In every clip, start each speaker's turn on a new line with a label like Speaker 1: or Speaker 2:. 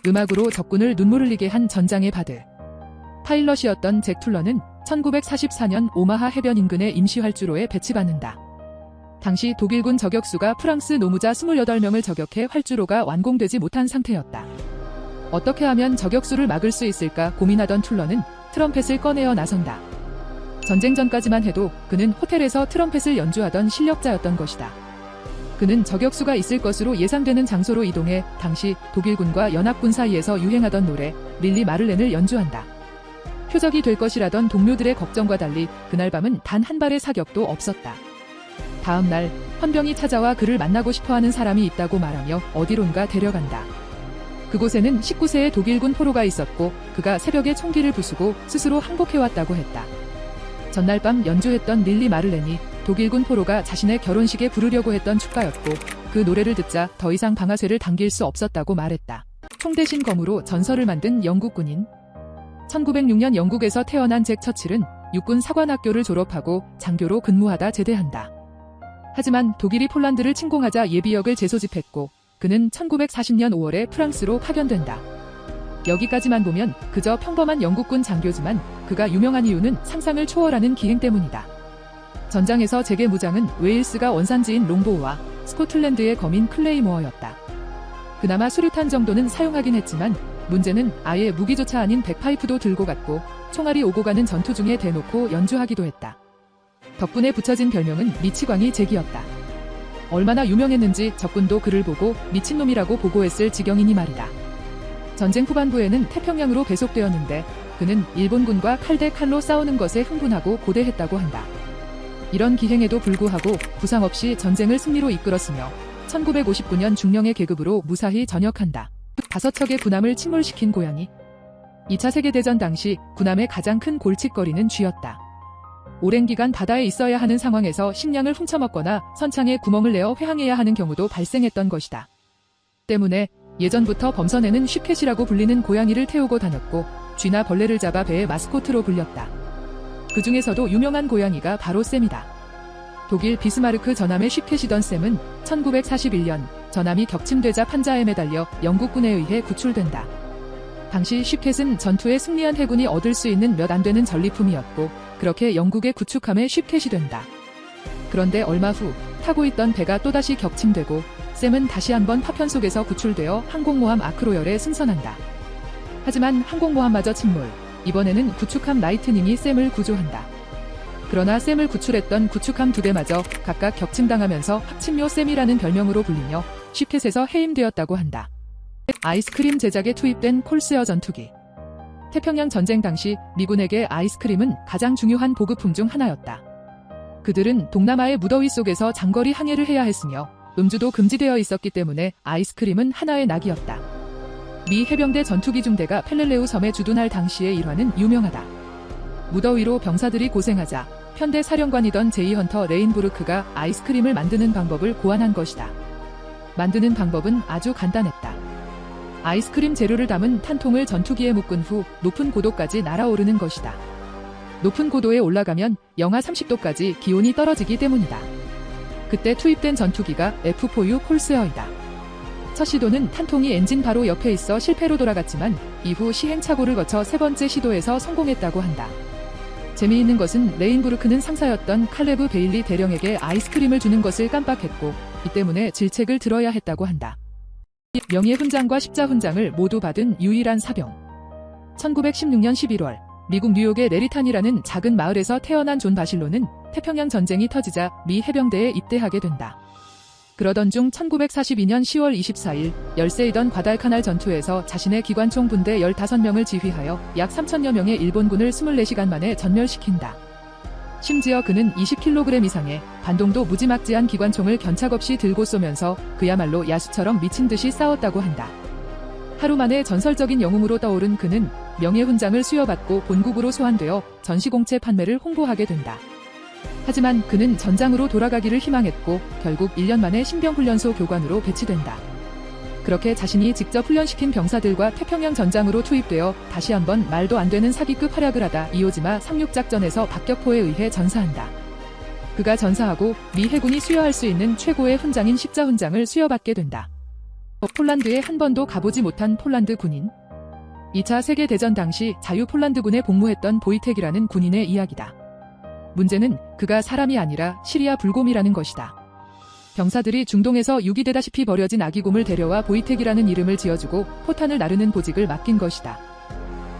Speaker 1: 음악으로 적군을 눈물 흘리게 한 전장의 바드. 파일럿이었던 잭 툴러는 1944년 오마하 해변 인근의 임시 활주로에 배치받는다. 당시 독일군 저격수가 프랑스 노무자 28명을 저격해 활주로가 완공되지 못한 상태였다. 어떻게 하면 저격수를 막을 수 있을까 고민하던 툴러는 트럼펫을 꺼내어 나선다. 전쟁 전까지만 해도 그는 호텔에서 트럼펫을 연주하던 실력자였던 것이다. 그는 저격수가 있을 것으로 예상되는 장소로 이동해 당시 독일군과 연합군 사이에서 유행하던 노래 릴리 마를렌을 연주한다. 표적이 될 것이라던 동료들의 걱정과 달리 그날 밤은 단 한 발의 사격도 없었다. 다음 날 헌병이 찾아와 그를 만나고 싶어하는 사람이 있다고 말하며 어디론가 데려간다. 그곳에는 19세의 독일군 포로가 있었고 그가 새벽에 총기를 부수고 스스로 항복해왔다고 했다. 전날 밤 연주했던 릴리 마를렌이 독일군 포로가 자신의 결혼식에 부르려고 했던 축가였고 그 노래를 듣자 더 이상 방아쇠를 당길 수 없었다고 말했다. 총 대신 검으로 전설을 만든 영국 군인. 1906년 영국에서 태어난 잭 처칠은 육군 사관학교를 졸업하고 장교로 근무하다 제대한다. 하지만 독일이 폴란드를 침공하자 예비역을 재소집했고 그는 1940년 5월에 프랑스로 파견된다. 여기까지만 보면 그저 평범한 영국군 장교지만 그가 유명한 이유는 상상을 초월하는 기행 때문이다. 전장에서 잭의 무장은 웨일스가 원산지인 롱보우와 스코틀랜드의 검인 클레이모어였다. 그나마 수류탄 정도는 사용하긴 했지만 문제는 아예 무기조차 아닌 백파이프도 들고 갔고 총알이 오고 가는 전투 중에 대놓고 연주하기도 했다. 덕분에 붙여진 별명은 미치광이 잭이었다. 얼마나 유명했는지 적군도 그를 보고 미친놈이라고 보고했을 지경이니 말이다. 전쟁 후반부에는 태평양으로 배속되었는데 그는 일본군과 칼 대 칼로 싸우는 것에 흥분하고 고대했다고 한다. 이런 기행에도 불구하고 부상 없이 전쟁을 승리로 이끌었으며 1959년 중령의 계급으로 무사히 전역한다. 5척의 군함을 침몰시킨 고양이. 2차 세계대전 당시 군함의 가장 큰 골칫거리는 쥐였다. 오랜 기간 바다에 있어야 하는 상황에서 식량을 훔쳐먹거나 선창에 구멍을 내어 회항해야 하는 경우도 발생했던 것이다. 때문에 예전부터 범선에는 쉬캣이라고 불리는 고양이를 태우고 다녔고 쥐나 벌레를 잡아 배의 마스코트로 불렸다. 그 중에서도 유명한 고양이가 바로 샘이다. 독일 비스마르크 전함의 쉬캣이던 샘은 1941년 전함이 격침되자 판자에 매달려 영국군에 의해 구출된다. 당시 쉬캣은 전투에 승리한 해군이 얻을 수 있는 몇 안 되는 전리품이었고 그렇게 영국의 구축함에 쉬캣이 된다. 그런데 얼마 후 타고 있던 배가 또다시 격침되고 샘은 다시 한번 파편 속에서 구출되어 항공모함 아크로열에 승선한다. 하지만 항공모함마저 침몰. 이번에는 구축함 라이트닝이 샘을 구조한다. 그러나 샘을 구출했던 구축함 2대마저 각각 격침당하면서 합침묘 샘이라는 별명으로 불리며 쉬캣에서 해임되었다고 한다. 아이스크림 제작에 투입된 콜세어 전투기. 태평양 전쟁 당시 미군에게 아이스크림은 가장 중요한 보급품 중 하나였다. 그들은 동남아의 무더위 속에서 장거리 항해를 해야 했으며 음주도 금지되어 있었기 때문에 아이스크림은 하나의 낙이었다. 미 해병대 전투기 중대가 펠렐레우 섬에 주둔할 당시의 일화는 유명하다. 무더위로 병사들이 고생하자 편대 사령관이던 제이 헌터 레인부르크가 아이스크림을 만드는 방법을 고안한 것이다. 만드는 방법은 아주 간단했다. 아이스크림 재료를 담은 탄통을 전투기에 묶은 후 높은 고도까지 날아오르는 것이다. 높은 고도에 올라가면 영하 30도까지 기온이 떨어지기 때문이다. 그때 투입된 전투기가 F4U 콜세어이다. 첫 시도는 탄통이 엔진 바로 옆에 있어 실패로 돌아갔지만 이후 시행착오를 거쳐 3번째 시도에서 성공했다고 한다. 재미있는 것은 레인부르크는 상사였던 칼레브 베일리 대령에게 아이스크림을 주는 것을 깜빡했고 이 때문에 질책을 들어야 했다고 한다. 명예훈장과 십자훈장을 모두 받은 유일한 사병. 1916년 11월 미국 뉴욕의 레리탄이라는 작은 마을에서 태어난 존 바실로는 태평양 전쟁이 터지자 미 해병대에 입대하게 된다. 그러던 중 1942년 10월 24일 열세이던 과달카날 전투에서 자신의 기관총 분대 15명을 지휘하여 약 3,000여 명의 일본군을 24시간 만에 전멸시킨다. 심지어 그는 20kg 이상의 반동도 무지막지한 기관총을 견착없이 들고 쏘면서 그야말로 야수처럼 미친 듯이 싸웠다고 한다. 하루 만에 전설적인 영웅으로 떠오른 그는 명예훈장을 수여받고 본국으로 소환되어 전시공채 판매를 홍보하게 된다. 하지만 그는 전장으로 돌아가기를 희망했고 결국 1년 만에 신병훈련소 교관으로 배치된다. 그렇게 자신이 직접 훈련시킨 병사들과 태평양 전장으로 투입되어 다시 한번 말도 안 되는 사기급 활약을 하다 이오지마 상륙작전에서 박격포에 의해 전사한다. 그가 전사하고 미 해군이 수여할 수 있는 최고의 훈장인 십자훈장을 수여받게 된다. 폴란드에 한 번도 가보지 못한 폴란드 군인. 2차 세계대전 당시 자유 폴란드군에 복무했던 보이텍이라는 군인의 이야기다. 문제는 그가 사람이 아니라 시리아 불곰이라는 것이다. 병사들이 중동에서 유기되다시피 버려진 아기곰을 데려와 보이텍이라는 이름을 지어주고 포탄을 나르는 보직을 맡긴 것이다.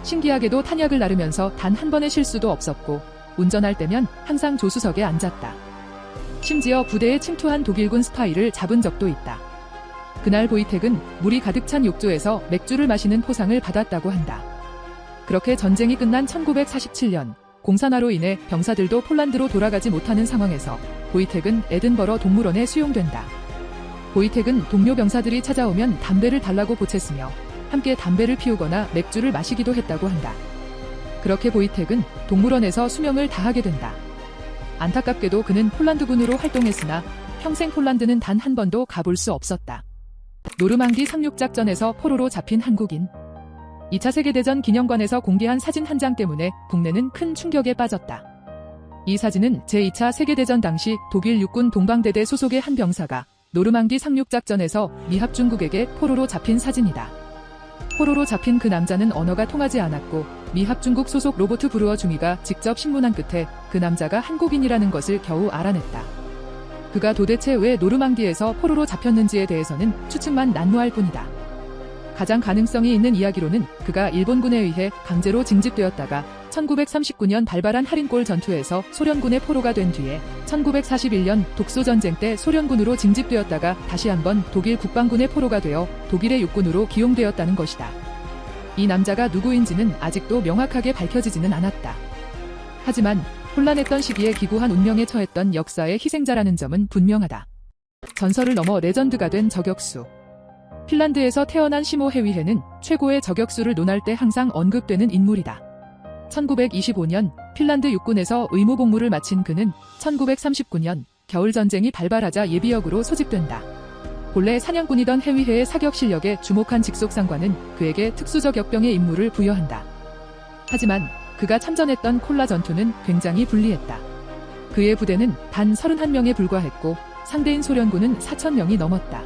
Speaker 1: 신기하게도 탄약을 나르면서 단 한 번의 실수도 없었고 운전할 때면 항상 조수석에 앉았다. 심지어 부대에 침투한 독일군 스파이를 잡은 적도 있다. 그날 보이텍은 물이 가득 찬 욕조에서 맥주를 마시는 포상을 받았다고 한다. 그렇게 전쟁이 끝난 1947년 공산화로 인해 병사들도 폴란드로 돌아가지 못하는 상황에서 보이텍은 에든버러 동물원에 수용된다. 보이텍은 동료 병사들이 찾아오면 담배를 달라고 보챘으며 함께 담배를 피우거나 맥주를 마시기도 했다고 한다. 그렇게 보이텍은 동물원에서 수명을 다하게 된다. 안타깝게도 그는 폴란드군으로 활동했으나 평생 폴란드는 단 한 번도 가볼 수 없었다. 노르망디 상륙작전에서 포로로 잡힌 한국인. 2차 세계대전 기념관에서 공개한 사진 한 장 때문에 국내는 큰 충격에 빠졌다. 이 사진은 제2차 세계대전 당시 독일 육군 동방대대 소속의 한 병사가 노르망디 상륙작전에서 미합 중국에게 포로로 잡힌 사진이다. 포로로 잡힌 그 남자는 언어가 통하지 않았고 미합 중국 소속 로버트 브루어 중위가 직접 신문한 끝에 그 남자가 한국인이라는 것을 겨우 알아냈다. 그가 도대체 왜 노르망디에서 포로로 잡혔는지에 대해서는 추측만 난무할 뿐이다. 가장 가능성이 있는 이야기로는 그가 일본군에 의해 강제로 징집되었다가 1939년 발발한 할인골 전투에서 소련군의 포로가 된 뒤에 1941년 독소전쟁 때 소련군으로 징집되었다가 다시 한번 독일 국방군의 포로가 되어 독일의 육군으로 기용되었다는 것이다. 이 남자가 누구인지는 아직도 명확하게 밝혀지지는 않았다. 하지만 혼란했던 시기에 기구한 운명에 처했던 역사의 희생자라는 점은 분명하다. 전설을 넘어 레전드가 된 저격수. 핀란드에서 태어난 시모 해위해는 최고의 저격수를 논할 때 항상 언급되는 인물이다. 1925년 핀란드 육군에서 의무 복무를 마친 그는 1939년 겨울전쟁이 발발하자 예비역으로 소집된다. 본래 사냥꾼이던 해위해의 사격 실력에 주목한 직속상관은 그에게 특수저격병의 임무를 부여한다. 하지만 그가 참전했던 콜라 전투는 굉장히 불리했다. 그의 부대는 단 31명에 불과했고 상대인 소련군은 4,000명이 넘었다.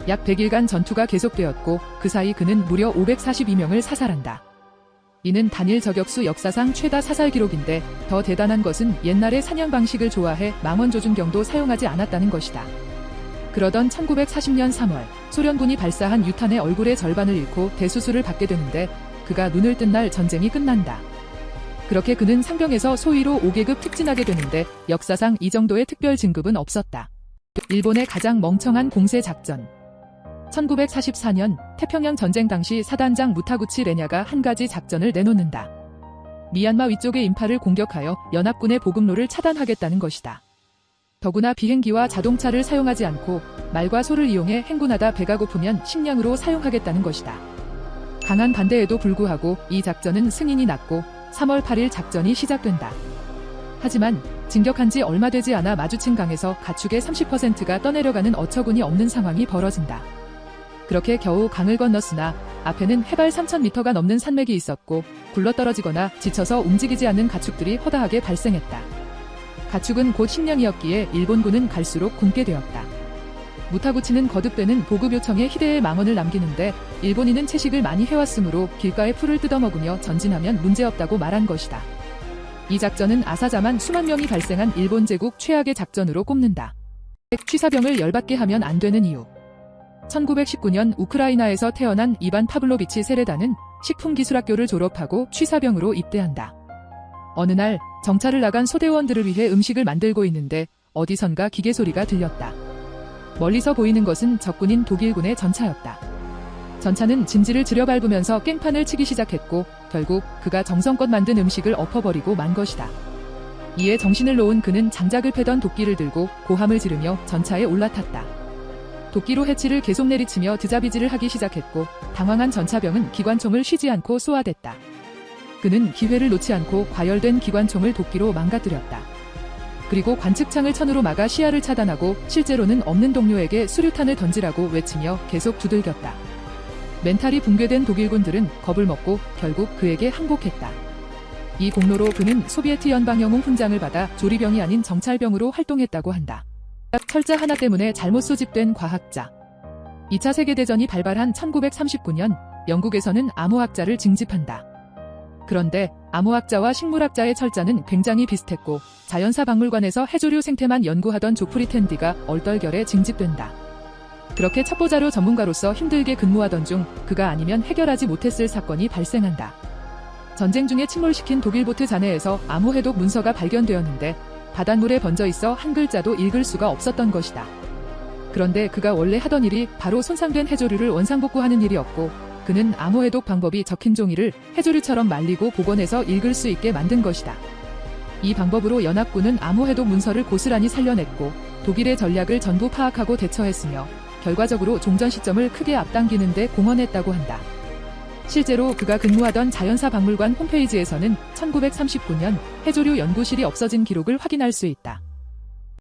Speaker 1: 약 100일간 전투가 계속되었고 그 사이 그는 무려 542명을 사살한다. 이는 단일 저격수 역사상 최다 사살 기록인데 더 대단한 것은 옛날의 사냥 방식을 좋아해 망원조준경도 사용하지 않았다는 것이다. 그러던 1940년 3월 소련군이 발사한 유탄의 얼굴의 절반을 잃고 대수술을 받게 되는데 그가 눈을 뜬 날 전쟁이 끝난다. 그렇게 그는 상병에서 소위로 5계급 특진하게 되는데 역사상 이 정도의 특별 진급은 없었다. 일본의 가장 멍청한 공세 작전. 1944년 태평양 전쟁 당시 사단장 무타구치 레냐가 한 가지 작전을 내놓는다. 미얀마 위쪽의 인파를 공격하여 연합군의 보급로를 차단하겠다는 것이다. 더구나 비행기와 자동차를 사용하지 않고 말과 소를 이용해 행군하다 배가 고프면 식량으로 사용하겠다는 것이다. 강한 반대에도 불구하고 이 작전은 승인이 났고 3월 8일 작전이 시작된다. 하지만 진격한 지 얼마 되지 않아 마주친 강에서 가축의 30%가 떠내려가는 어처구니 없는 상황이 벌어진다. 그렇게 겨우 강을 건넜으나 앞에는 해발 3,000m가 넘는 산맥이 있었고 굴러떨어지거나 지쳐서 움직이지 않는 가축들이 허다하게 발생했다. 가축은 곧 식량이었기에 일본군은 갈수록 굶게 되었다. 무타구치는 거듭되는 보급 요청에 희대의 망언을 남기는데 일본인은 채식을 많이 해왔으므로 길가의 풀을 뜯어먹으며 전진하면 문제없다고 말한 것이다. 이 작전은 아사자만 수만 명이 발생한 일본 제국 최악의 작전으로 꼽는다. 취사병을 열받게 하면 안 되는 이유. 1919년 우크라이나에서 태어난 이반 파블로비치 세레다는 식품기술학교를 졸업하고 취사병으로 입대한다. 어느 날 정찰을 나간 소대원들을 위해 음식을 만들고 있는데 어디선가 기계 소리가 들렸다. 멀리서 보이는 것은 적군인 독일군의 전차였다. 전차는 진지를 들여밟으면서 깽판을 치기 시작했고 결국 그가 정성껏 만든 음식을 엎어버리고 만 것이다. 이에 정신을 놓은 그는 장작을 패던 도끼를 들고 고함을 지르며 전차에 올라탔다. 도끼로 해치를 계속 내리치며 드자비질을 하기 시작했고 당황한 전차병은 기관총을 쉬지 않고 쏘아댔다. 그는 기회를 놓지 않고 과열된 기관총을 도끼로 망가뜨렸다. 그리고 관측창을 천으로 막아 시야를 차단하고 실제로는 없는 동료에게 수류탄을 던지라고 외치며 계속 두들겼다. 멘탈이 붕괴된 독일군들은 겁을 먹고 결국 그에게 항복했다. 이 공로로 그는 소비에트 연방영웅 훈장을 받아 조리병이 아닌 정찰병으로 활동했다고 한다. 철자 하나 때문에 잘못 소집된 과학자. 2차 세계대전이 발발한 1939년 영국에서는 암호학자를 징집한다. 그런데 암호학자와 식물학자의 철자는 굉장히 비슷했고 자연사 박물관에서 해조류 생태만 연구하던 조프리 텐디가 얼떨결에 징집된다. 그렇게 첩보자료 전문가로서 힘들게 근무하던 중 그가 아니면 해결하지 못했을 사건이 발생한다. 전쟁 중에 침몰시킨 독일 보트 잔해에서 암호해독 문서가 발견되었는데 바닷물에 번져 있어 한 글자도 읽을 수가 없었던 것이다. 그런데 그가 원래 하던 일이 바로 손상된 해조류를 원상복구하는 일이었고 그는 암호해독 방법이 적힌 종이를 해조류처럼 말리고 복원해서 읽을 수 있게 만든 것이다. 이 방법으로 연합군은 암호해독 문서를 고스란히 살려냈고 독일의 전략을 전부 파악하고 대처했으며 결과적으로 종전 시점을 크게 앞당기는 데 공헌했다고 한다. 실제로 그가 근무하던 자연사 박물관 홈페이지에서는 1939년 해조류 연구실이 없어진 기록을 확인할 수 있다.